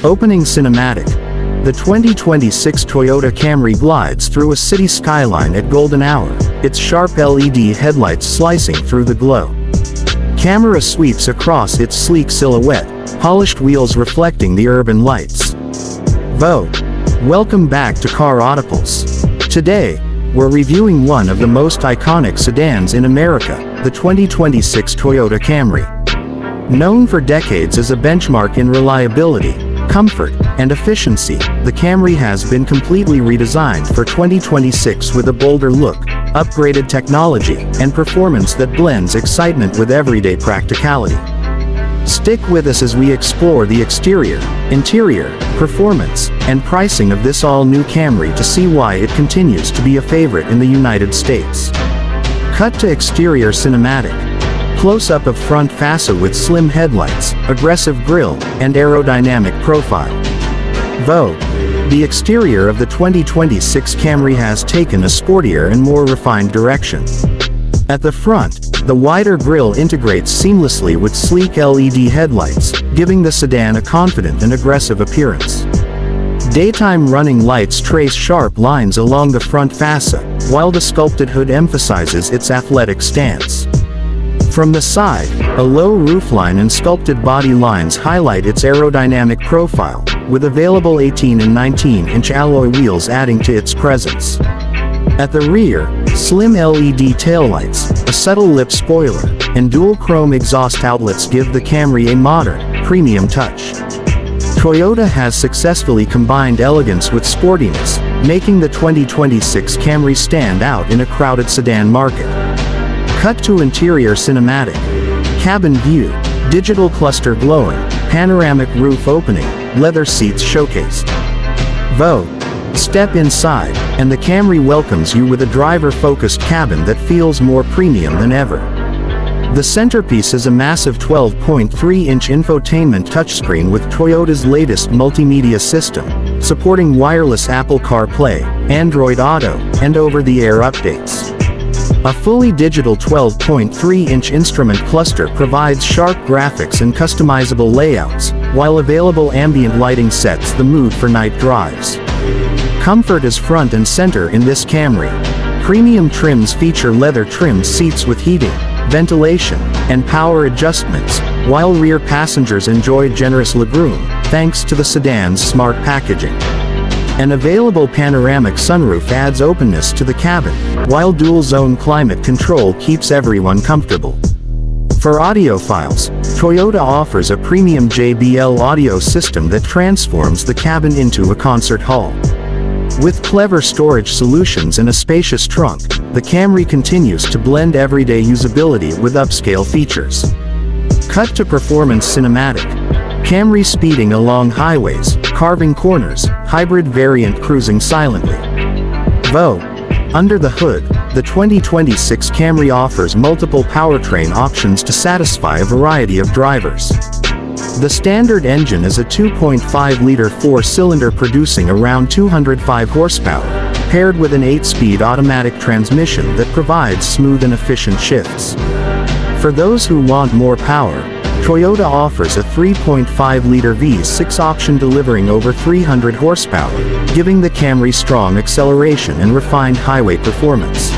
Opening cinematic. The 2026 Toyota Camry glides through a city skyline at golden hour, its sharp LED headlights slicing through the glow. Camera sweeps across its sleek silhouette, polished wheels reflecting the urban lights. Welcome back to Car AutoPulse. Today, we're reviewing one of the most iconic sedans in America, the 2026 Toyota Camry. Known for decades as a benchmark in reliability, comfort, and efficiency, the Camry has been completely redesigned for 2026 with a bolder look, upgraded technology, and performance that blends excitement with everyday practicality. Stick with us as we explore the exterior, interior, performance, and pricing of this all-new Camry to see why it continues to be a favorite in the United States. Cut to exterior cinematic. Close-up of front fascia with slim headlights, aggressive grille, and aerodynamic profile. The exterior of the 2026 Camry has taken a sportier and more refined direction. At the front, the wider grille integrates seamlessly with sleek LED headlights, giving the sedan a confident and aggressive appearance. Daytime running lights trace sharp lines along the front fascia, while the sculpted hood emphasizes its athletic stance. From the side, a low roofline and sculpted body lines highlight its aerodynamic profile, with available 18 and 19-inch alloy wheels adding to its presence. At the rear, slim LED taillights, a subtle lip spoiler, and dual chrome exhaust outlets give the Camry a modern, premium touch. Toyota has successfully combined elegance with sportiness, making the 2026 Camry stand out in a crowded sedan market. Cut to interior cinematic. Cabin view, digital cluster glowing, panoramic roof opening, leather seats showcased. Step inside, and the Camry welcomes you with a driver-focused cabin that feels more premium than ever. The centerpiece is a massive 12.3-inch infotainment touchscreen with Toyota's latest multimedia system, supporting wireless Apple CarPlay, Android Auto, and over-the-air updates. A fully digital 12.3-inch instrument cluster provides sharp graphics and customizable layouts, while available ambient lighting sets the mood for night drives. Comfort is front and center in this Camry. Premium trims feature leather-trimmed seats with heating, ventilation, and power adjustments, while rear passengers enjoy generous legroom, thanks to the sedan's smart packaging. An available panoramic sunroof adds openness to the cabin, while dual-zone climate control keeps everyone comfortable. For audiophiles, Toyota offers a premium JBL audio system that transforms the cabin into a concert hall. With clever storage solutions and a spacious trunk, the Camry continues to blend everyday usability with upscale features. Cut to performance cinematic. Camry speeding along highways, carving corners, hybrid variant cruising silently. Under the hood, the 2026 Camry offers multiple powertrain options to satisfy a variety of drivers. The standard engine is a 2.5-liter four-cylinder producing around 205 horsepower, paired with an 8-speed automatic transmission that provides smooth and efficient shifts. For those who want more power, Toyota offers a 3.5-liter V6 option delivering over 300 horsepower, giving the Camry strong acceleration and refined highway performance.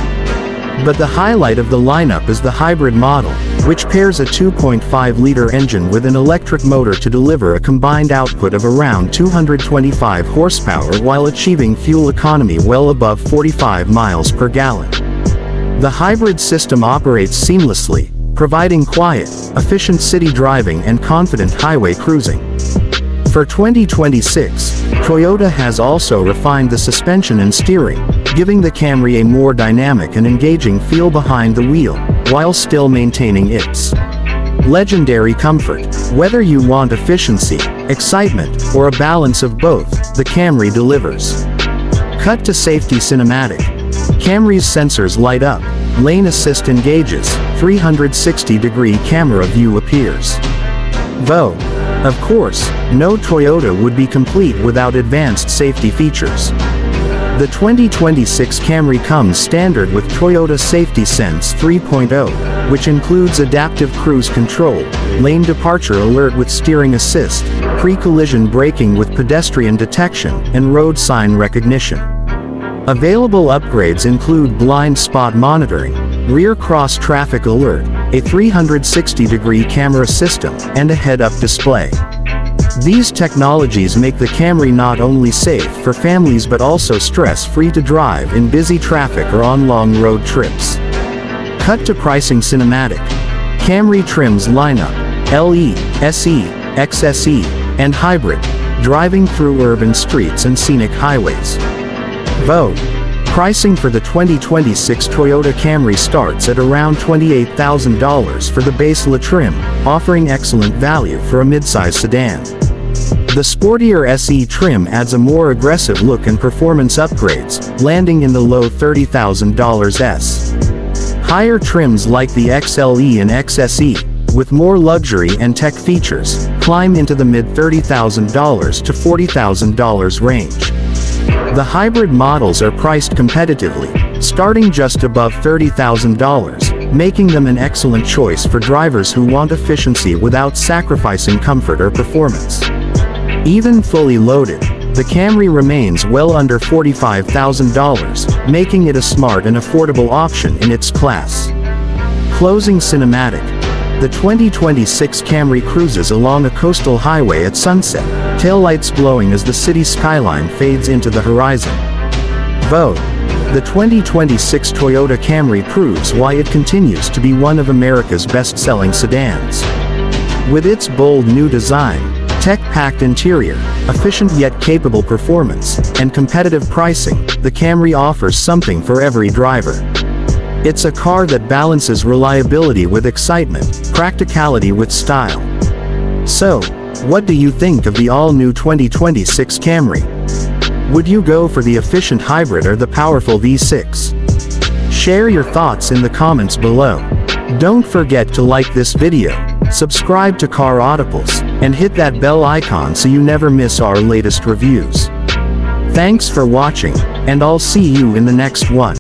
But the highlight of the lineup is the hybrid model, which pairs a 2.5-liter engine with an electric motor to deliver a combined output of around 225 horsepower while achieving fuel economy well above 45 miles per gallon. The hybrid system operates seamlessly, providing quiet, efficient city driving and confident highway cruising. For 2026, Toyota has also refined the suspension and steering, giving the Camry a more dynamic and engaging feel behind the wheel, while still maintaining its legendary comfort. Whether you want efficiency, excitement, or a balance of both, the Camry delivers. Cut to safety cinematic. Camry's sensors light up, lane assist engages, 360-degree camera view appears. Of course, no Toyota would be complete without advanced safety features. The 2026 Camry comes standard with Toyota Safety Sense 3.0, which includes adaptive cruise control, lane departure alert with steering assist, pre-collision braking with pedestrian detection, and road sign recognition. Available upgrades include blind spot monitoring, rear cross traffic alert, a 360-degree camera system, and a head-up display. These technologies make the Camry not only safe for families but also stress-free to drive in busy traffic or on long road trips. Cut to pricing cinematic. Camry trims lineup: LE, SE, XSE, and Hybrid, driving through urban streets and scenic highways. Vogue. Pricing for the 2026 Toyota Camry starts at around $28,000 for the base LE trim, offering excellent value for a midsize sedan. The sportier SE trim adds a more aggressive look and performance upgrades, landing in the low $30,000s. Higher trims like the XLE and XSE, with more luxury and tech features, climb into the mid-$30,000 to $40,000 range. The hybrid models are priced competitively, starting just above $30,000, making them an excellent choice for drivers who want efficiency without sacrificing comfort or performance. Even fully loaded, the Camry remains well under $45,000, making it a smart and affordable option in its class. Closing cinematic. The 2026 Camry cruises along a coastal highway at sunset, taillights glowing as the city skyline fades into the horizon. Vogue. The 2026 Toyota Camry proves why it continues to be one of America's best-selling sedans. With its bold new design, tech-packed interior, efficient yet capable performance, and competitive pricing, the Camry offers something for every driver. It's a car that balances reliability with excitement, practicality with style. So, what do you think of the all-new 2026 Camry? Would you go for the efficient hybrid or the powerful V6? Share your thoughts in the comments below. Don't forget to like this video, subscribe to Car AutoPulse, and hit that bell icon so you never miss our latest reviews. Thanks for watching, and I'll see you in the next one.